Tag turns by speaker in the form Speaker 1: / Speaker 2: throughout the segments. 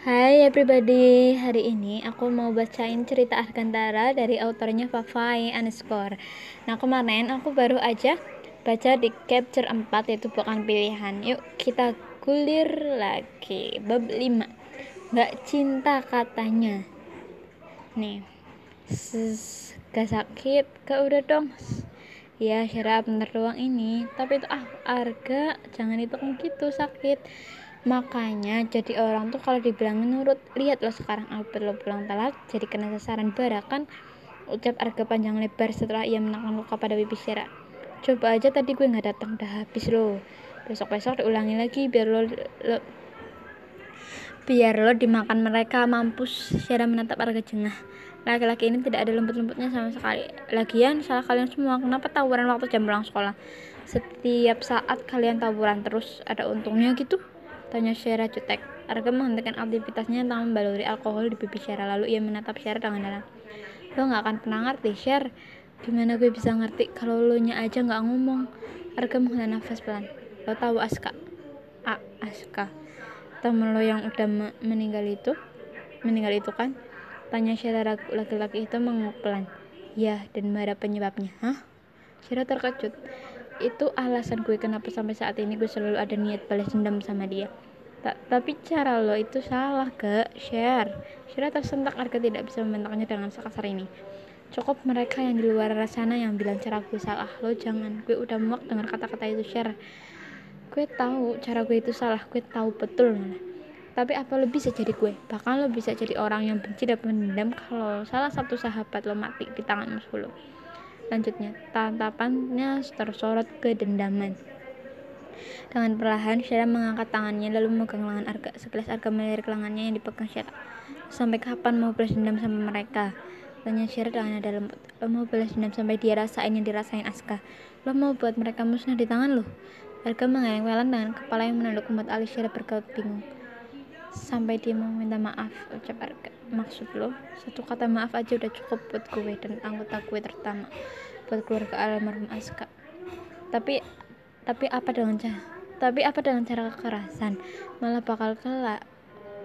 Speaker 1: Hai everybody, hari ini aku mau bacain cerita Argantara dari autornya Fafai_. Nah kemarin aku baru aja baca di chapter 4 yaitu bukan pilihan. Yuk kita gulir lagi. Bab 5, Gak cinta katanya. Nih, gak sakit, gak udah dong. Ya Syara bentar doang ini. Tapi itu Arga, jangan itu gitu sakit. Makanya jadi orang tuh kalau dibilangin nurut. Lihat lo sekarang Albert lo pulang telat jadi kena sasaran bara kan, ucap Arga panjang lebar setelah ia menekan luka pada pipi Syara. Coba aja tadi gue gak datang, udah habis lo. Besok-besok diulangi lagi biar lo dimakan mereka, mampus. Syara menatap Arga jengah. Laki-laki ini tidak ada lembut-lembutnya sama sekali. Lagian salah kalian semua, kenapa tawuran waktu jam pulang sekolah? Setiap saat kalian tawuran terus, ada untungnya gitu? Tanya Syara jutek. Arga menghentikan aktivitasnya tentang membaluri alkohol di pipi Syara, lalu ia menatap Syara dengan dalam. Lo gak akan pernah ngerti, Syar. Gimana gue bisa ngerti kalau lo nya aja gak ngomong? Arga menghela nafas pelan. Lo tahu Aska? Aska, temen lo yang udah meninggal itu kan? Tanya Syara. Laki-laki itu mengangguk pelan. Ya, dan ada penyebabnya. Hah? Syara terkejut. Itu alasan gue kenapa sampai saat ini gue selalu ada niat balas dendam sama dia. Tapi cara lo itu salah, gak? Syara tersentak. Arga tidak bisa membentaknya dengan sekasar ini. Cukup mereka yang di luar sana yang bilang cara gue salah. Lo jangan. Gue udah muak dengar kata-kata itu, Syara. Gue tahu cara gue itu salah. Gue tahu betul malah. Tapi apa lo bisa jadi gue? Bahkan lo bisa jadi orang yang benci dan pendendam kalau salah satu sahabat lo mati di tangan musuh lo. Lanjutnya, tatapannya tersorot kedendaman. Dengan perlahan, Syara mengangkat tangannya lalu memegang lengan Arga. Sekilas Arga melirik lengannya yang dipegang Syara. Sampai kapan mau balas dendam sama mereka? Tanya Syara dengan nada lembut. Lo mau balas dendam sampai dia rasain yang dirasain Aska? Lo mau buat mereka musnah di tangan lo? Arga mengeleng-eleng dengan kepala yang menunduk membuat alis Syara bergaut bingung. Sampai dia mau minta maaf, ucap Arga. Maksud lo, satu kata maaf aja udah cukup buat gue dan anggota gue, terutama buat keluarga almarhum Aska. Tapi apa dengan cara kekerasan?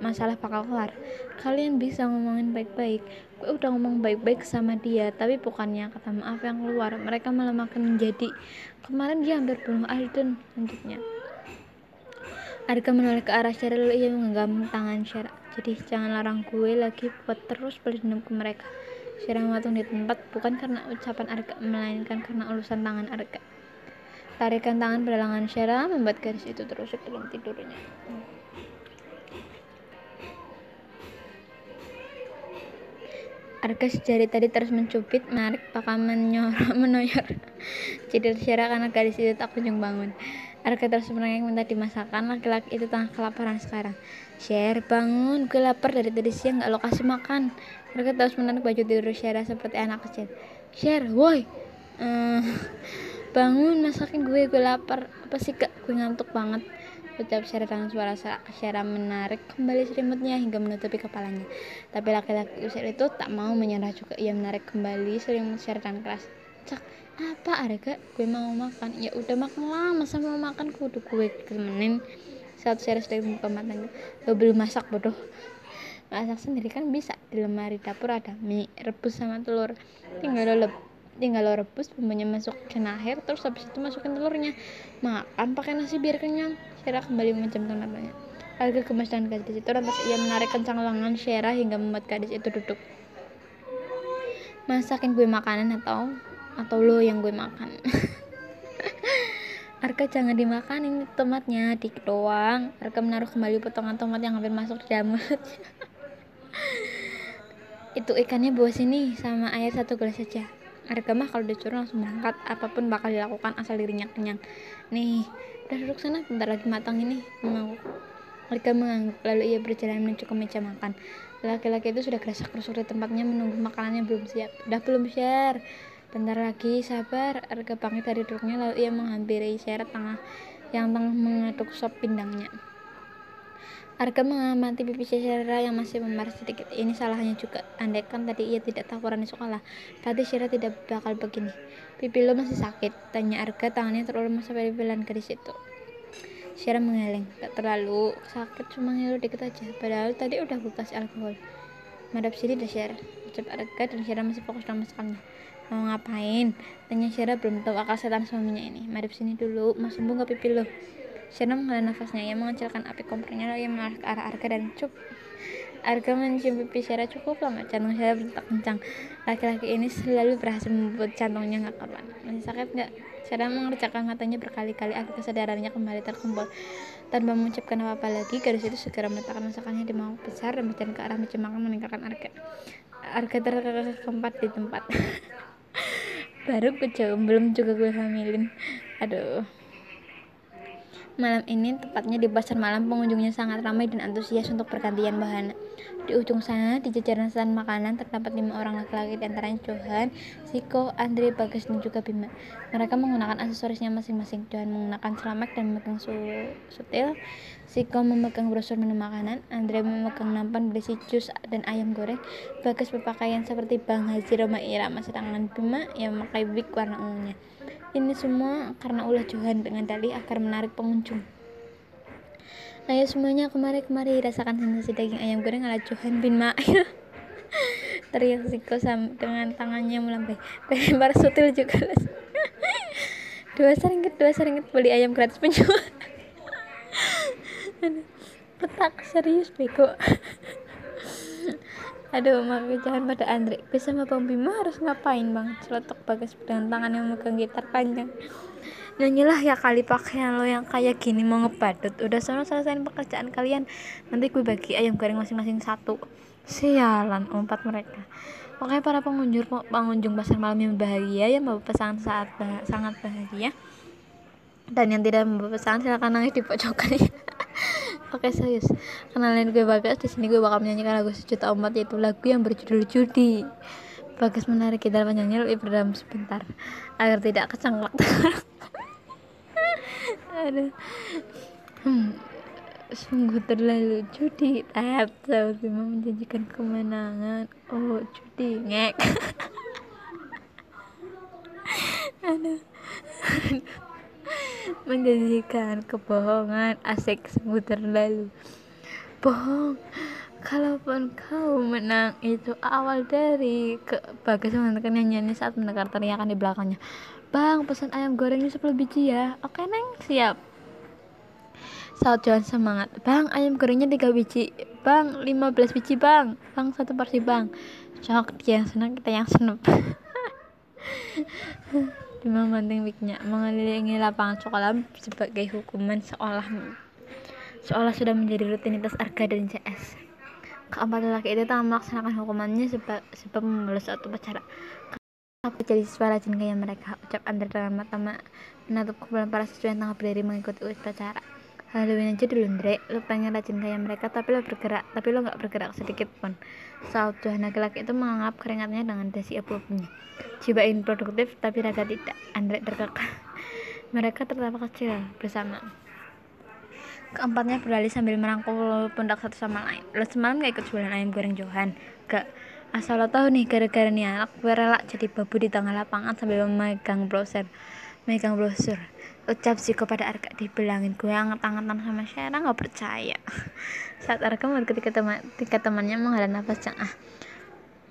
Speaker 1: Masalah bakal kelar. Kalian bisa ngomongin baik-baik. Gue udah ngomong baik-baik sama dia, tapi bukannya kata maaf yang keluar, mereka malah makin menjadi. Kemarin dia hampir bunuh Alden. Lanjutnya, Arga menoleh ke arah Syara lalu ia menggenggam tangan Syara. Jadi jangan larang gue lagi buat terus balas dendam ke mereka. Syara mematung di tempat, bukan karena ucapan Arga, melainkan karena ulusan tangan Arga. Tarikan tangan pada lengan Syara membuat garis itu terusik dalam tidurnya. Arga sejari tadi terus mencubit, menarik, bahkan menoyor jidat Syara karena garis itu tak kunjung bangun. Arga terus merengek minta dimasakan. Laki-laki itu tengah kelaparan sekarang. Syar, bangun, gue lapar dari tadi siang gak lo kasih makan. Arga terus menarik baju tidur Syara seperti anak kecil. Syar, woi, bangun, masakin gue lapar. Apa sih kak, gue ngantuk banget, ucap Syara dengan suara serak. Syara menarik kembali selimutnya hingga menutupi kepalanya. Tapi laki-laki usil itu tak mau menyerah juga. Ia menarik kembali selimut Syara dengan keras. Cak, apa Arga? Gue mau makan. Ya udah makan lah, masa mau makan kudu gue temenin. Saat Syara sedang membuka matanya. Lo belum masak bodoh. Masak sendiri kan bisa. Di lemari dapur ada mie rebus sama telur. Tinggal lo rebus, bumbunya masukin air, terus habis itu masukin telurnya. Makan pakai nasi biar kenyang. Syara kembali memejamkan matanya. Arga gemas dengan gadis itu, lantas ia menarik kencang lengan Syara hingga membuat gadis itu duduk. Masakin gue makanan atau lo yang gue makan? Arga, jangan dimakan, ini tomatnya dikit doang. Arga menaruh kembali potongan tomat yang hampir masuk di dalam mulut. Itu ikannya bawa sini sama air 1 gelas saja. Arga mah kalau disuruh langsung berangkat, apapun bakal dilakukan asal dirinya kenyang. Nih, udah duduk sana, bentar lagi matang ini. Arga mengangguk, lalu ia berjalan menuju ke meja makan. Laki-laki itu sudah gerasak-gerusuk di tempatnya menunggu makanannya belum siap. Udah belum, Syar? Bentar lagi, sabar. Arga bangkit dari duduknya lalu ia menghampiri Syara yang tengah mengaduk sop pindangnya. Arga mengamati pipi Syara yang masih memar sedikit. Ini salahnya juga. Andaikan tadi ia tidak tawuran di sekolah, berarti Syara tidak bakal begini. Pipi lo masih sakit? Tanya Arga, tangannya terulur sampai pipilan gadis itu. Syara menggeleng. Gak terlalu sakit, cuma ngilu dikit aja. Padahal tadi udah gue kasih alkohol. Madep sini dah Syara, ucap Arga, dan Syara masih fokus dalam masakannya. Mau ngapain? Tanya Syara, belum tahu akal setan suaminya ini. Madep sini dulu, mau sembuh gak pipi lo? Syara menghela nafasnya. Ia mengecilkan api kompornya, lalu ia mengarah ke arah Arga dan cup. Arga mencium pipi Syara cukup lama. Jantung Syara berdetak kencang. Laki-laki ini selalu berhasil membuat jantungnya gak karuan. Masih sakit gak? Syara mengerjakan matanya berkali-kali agar kesadarannya kembali terkumpul. Tanpa mengucapkan apa-apa lagi, gadis itu segera meletakkan masakannya di mangkok besar dan berjalan ke arah meja makan meninggalkan Arga. Arga terkekempat di tempat. Baru belum juga gue hamilin. Aduh. Malam ini, tepatnya di pasar malam, pengunjungnya sangat ramai dan antusias untuk pergantian wahana. Di ujung sana, di jajaran stand makanan, terdapat 5 orang laki-laki, diantaranya Johan, Siko, Andre, Bagas, dan juga Bima. Mereka menggunakan aksesorisnya masing-masing. Johan menggunakan celemek dan memegang sutil. Siko memegang brosur menu makanan. Andre memegang nampan berisi jus dan ayam goreng. Bagas berpakaian seperti Bang Haji Roma Irama, sedangkan Bima yang memakai wig warna ungunya. Ini semua karena ulah Johan dengan dalih agar menarik pengunjung. Ayo semuanya kemari, rasakan sensasi daging ayam goreng ala Johan bin Ma'il. Teriak Siko dengan tangannya melambai. Lempar sutil juga. 2 seringgit beli ayam gratis penjual. Petak serius bego. Aduh, makin jahat pada Andre. Gue sama Bang Bima harus ngapain bang? Celotok Bagas dengan tangan yang megang gitar panjang. Nyanyilah ya kali pakaian lo yang kayak gini mau ngebadut. Udah sana selesain pekerjaan kalian. Nanti gue bagi ayam goreng masing-masing 1. Sialan, umpat mereka. Pokoknya para pengunjung pasar malam yang bahagia, yang membawa pasangan sangat bahagia. Dan yang tidak membawa pasangan silakan nangis di pojokan. Oke serius, kenalin gue Bagas. Di sini gue bakal menyanyikan lagu sejuta umat, yaitu lagu yang berjudul Judi. Bagas menarik gitar panjangnya lebih berdalam sebentar agar tidak kecengklak. Aduh, sungguh terlalu judi. Tahu Bima menjanjikan kemenangan. Oh judi ngek. Aduh. Menjanjikan kebohongan, asik, sungguh terlalu bohong. Kalaupun kau menang, itu awal dari Bagas mendengarkan nyanyiannya saat mendengar teriakan di belakangnya. Bang, pesan ayam gorengnya 10 biji ya. Oke neng, siap. Saat Johan semangat. Bang, ayam gorengnya 3 biji. Bang, 15 biji bang. Bang, 1 porsi bang. Cok, dia yang senang, kita yang senep. Bima membanting wignya, mengelilingi lapangan sekolah sebagai hukuman seolah sudah menjadi rutinitas Arga dan CS. Keempat lelaki itu tengah melaksanakan hukumannya sebab memulus suatu upacara. Aku jadi siswa rajin kayak mereka, ucap Andre dengan mata menatap kumpulan para siswa yang tengah berdiri mengikuti upacara. Haluin aja dulu Andre, lu pengen rajin kayak mereka tapi lo gak bergerak sedikit pun. Saat Johan laki-laki itu menganggap keringatnya dengan dasi abu-abunya. Cobain produktif tapi raga tidak. Andre terkekeh. Mereka tertawa kecil bersama. Keempatnya beralih sambil merangkul pundak satu sama lain. Lo semalam gak ikut jualan ayam goreng Johan? Gak. Asal lo tahu nih, gara-gara nih anak gue rela jadi babu di tengah lapangan sambil memegang brosur. Ucap Siko pada Arga. Dibilangin gue anget-angetan sama Syara gak percaya. Saat Arga melihat ketika temannya menghela nafas cengah.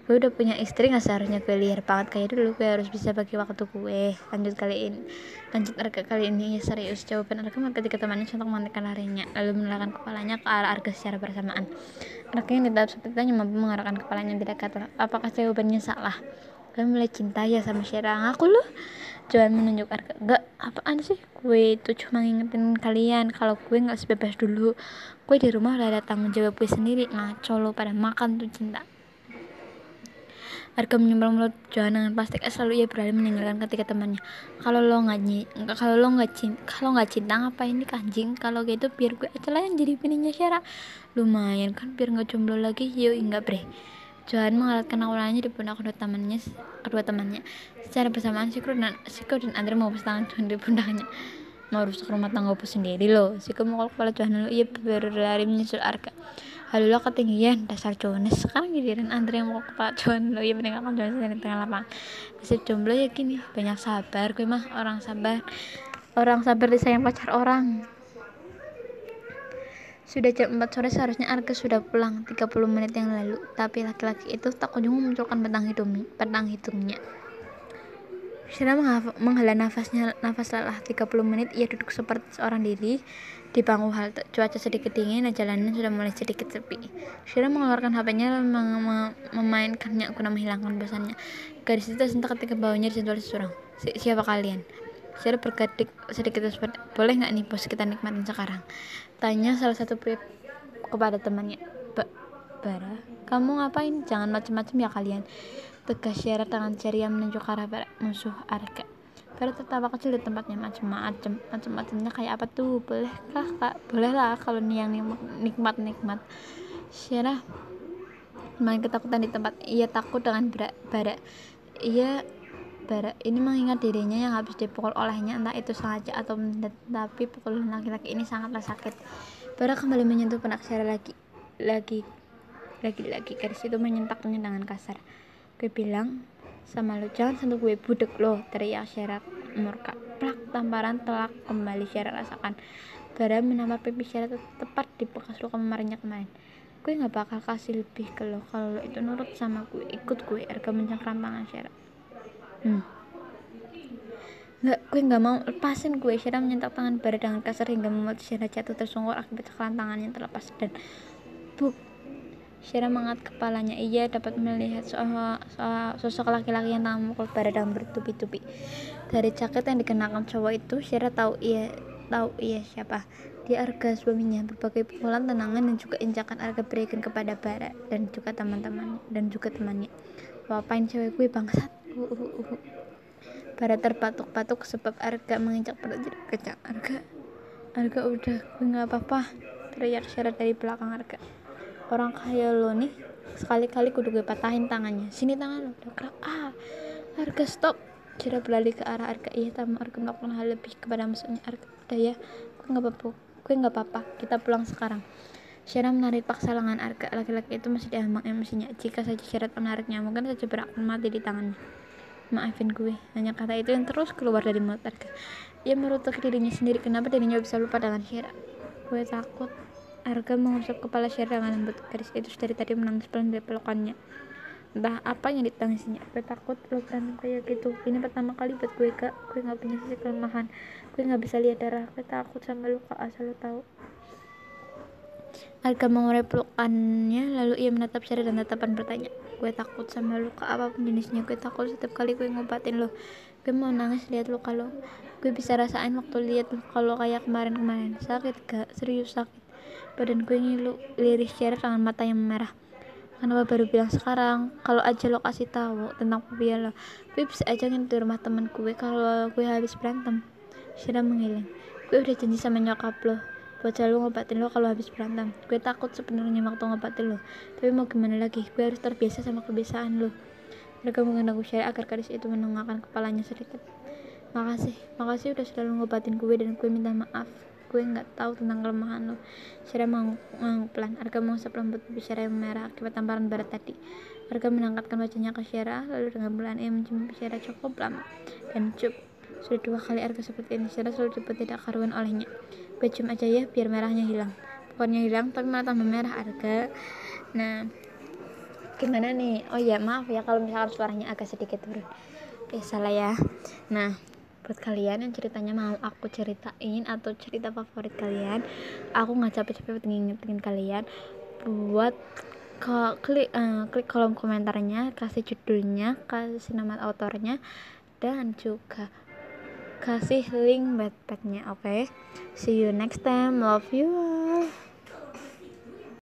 Speaker 1: Gue udah punya istri, gak seharusnya gue liar banget kayak dulu. Gue harus bisa bagi waktu gue. Lanjut Arga kali ini ya serius. Jawaban Arga ketika temannya contoh menghentikan larinya, lalu menarikkan kepalanya ke arah Arga secara bersamaan. Arga yang ditahap seperti hanya mampu mengarahkan kepalanya tidak gatal. Apakah jawabannya salah? Gue mulai cinta ya sama Syara. Ngaku lu? Johan menunjuk Arga. Enggak, apaan sih? Gue itu cuma ngingetin kalian kalau gue gak sebebas dulu. Gue di rumah udah ada tanggung jawab gue sendiri. Ngaco lo pada makan tuh cinta. Arga menyumbang mulut Johan dengan plastik es, lalu ia beralih meninggalkan ketika temannya. Kalau lo nggak cinta ngapain nih kanjing? Kalau gitu biar gue aja lah yang jadi bininya Syara. Lumayan kan biar nggak jomblo lagi. Yuk enggak bre. Johan mengalatkan awalannya di pundak kedua temannya. Secara bersamaan Siko dan Andre mau tangan Johan di pundaknya. Mau rusak rumah tangga gue sendiri loh. Siko mengolok kepala Johan lalu ia berlari menyusul Arga. Halulah ketinggian, dasar Jones. Sekarang giliran Andre yang mau kepala Johan. Lo ia meninggalkan Johan di tengah lapangan. Nasib jomblo ya gini, banyak sabar. Gue mah orang sabar disayang pacar orang. Sudah jam 4 sore, seharusnya Arga sudah pulang 30 menit yang lalu, tapi laki-laki itu tak kunjung memunculkan petang hidungnya. Syira menghela nafas lelah. 30 menit ia duduk seperti seorang diri di bangku halte. Cuaca sedikit dingin dan jalanan sudah mulai sedikit sepi. Syira mengeluarkan HP-nya lalu memainkannya guna menghilangkan bosannya. Gadis itu tersentak ketika baunya disentuh seseorang. Siapa kalian? Syira berkedip sedikit seperti, boleh nggak nih bos kita nikmatin sekarang? Tanya salah satu pria kepada temannya. Bara, kamu ngapain? Jangan macem-macem ya kalian, tegas Syara dengan ceria menunjuk arah musuh Arga. Bara tertawa kecil di tempatnya. Macem-macemnya kayak apa tuh? Bolehkah kak? Bolehlah kalau nih yang nikmat. Syara main ketakutan di tempat. Ia takut dengan Bara. Bara ini mengingat dirinya yang habis dipukul olehnya, entah itu sengaja atau tidak, tapi pukulan laki-laki ini sangatlah sakit. Bara kembali menyentuh pundak Syara lagi. Gadis itu menyentaknya dengan kasar. Gue bilang sama lo, jangan sentuh gue, budek lo, teriak Syara murka. Plak, tamparan telak kembali Syara rasakan. Bara menampar pipi Syara tepat di bekas luka memarnya kemarin. Gue gak bakal kasih lebih ke lo kalau lo itu nurut sama gue, ikut gue. Arga mencengkram tangan Syara. Gue gak mau, lepasin gue. Syara menyentak tangan Bara dengan kasar hingga membuat Syara jatuh tersungkur akibat cekalan tangannya terlepas dan buk. Syara mengangkat kepalanya. Ia dapat melihat sosok laki-laki yang tengah memukul Bara dengan bertubi-tubi. Dari jaket yang dikenakan cowok itu, Syara tahu ia siapa. Dia Arga, suaminya. Berbagai pukulan, tendangan dan juga injakan Arga berikan kepada Bara dan juga temannya. Apain cewek gue, bangsat. Bara terbatuk-batuk sebab Arga menginjak perut kencang. Arga udah, gue gak apa-apa, teriak Syara dari belakang Arga. Orang kaya lo nih, sekali-kali kudu gue patahin tangannya. Sini tangan lo, dakrak. Arga stop. Syara berlari ke arah Arga. Iya, tamu Arga melakukan hal lebih kepada musuhnya. Arga, udah ya, gue gak apa-apa, kita pulang sekarang. Syara menarik paksa lengan Arga. Laki-laki itu masih diambang emosinya. Jika saja Syara menariknya, mungkin saja berakhir mati di tangannya. Maafin gue, hanya kata itu yang terus keluar dari mulut Arga. Ia merutuk dirinya sendiri, kenapa dirinya bisa lupa dengan Syara. Gue takut. Arga mengusap kepala Syara dengan lembut. Gadis itu dari tadi menangis pelan dari pelukannya. Entah apa yang ditangisinya. Gue takut lo berantem kayak gitu. Ini pertama kali buat gue, kak. Gue gak punya sisi kelemahan. Gue gak bisa lihat darah. Gue takut sama luka, asal lo tahu. Arga mengurai pelukannya, lalu ia menatap Syara dan tatapan bertanya. Gue takut sama luka apapun jenisnya. Gue takut setiap kali gue ngobatin lo. Gue mau nangis lihat luka lo. Gue bisa rasain waktu lihat luka lo kayak kemarin. Sakit gak? Serius sakit. Badan gue ngilu, liris Syara dengan mata yang memerah. Kenapa baru bilang sekarang? Kalau aja lo kasih tahu tentang fobia lo, gue bisa aja nginep di rumah temen gue kalau gue habis berantem. Syara menghilang. Gue udah janji sama nyokap lo buat selalu ngobatin lo kalau habis berantem. Gue takut sebenarnya waktu ngobatin lo, tapi mau gimana lagi? Gue harus terbiasa sama kebiasaan lo. Mereka mengendaku Syara agar gadis itu menengakan kepalanya sedikit. Makasih udah selalu ngobatin gue dan gue minta maaf. Gue gak tahu tentang kelemahan lo. Syara mengangguk pelan. Arga mengusap rambut pipi Syara yang merah akibat tamparan Bara tadi. Arga menangkatkan wajahnya ke Syara, lalu dengan pelan ia mencium pipi Syara cukup lama dan cup. Sudah 2 kali Arga seperti ini. Syara selalu dibuat tidak karuan olehnya. Gue cium aja ya biar merahnya hilang. Pokoknya hilang tapi malah tambah merah Arga. Nah, gimana nih? Oh ya, maaf ya kalau misalkan suaranya agak sedikit turun. Salah ya. Nah, buat kalian yang ceritanya mau aku ceritain atau cerita favorit kalian, aku nggak capek-capek buat ngingetin kalian buat klik kolom komentarnya, kasih judulnya, kasih nama autornya, dan juga kasih link Wattpadnya. Oke? See you next time, love you all.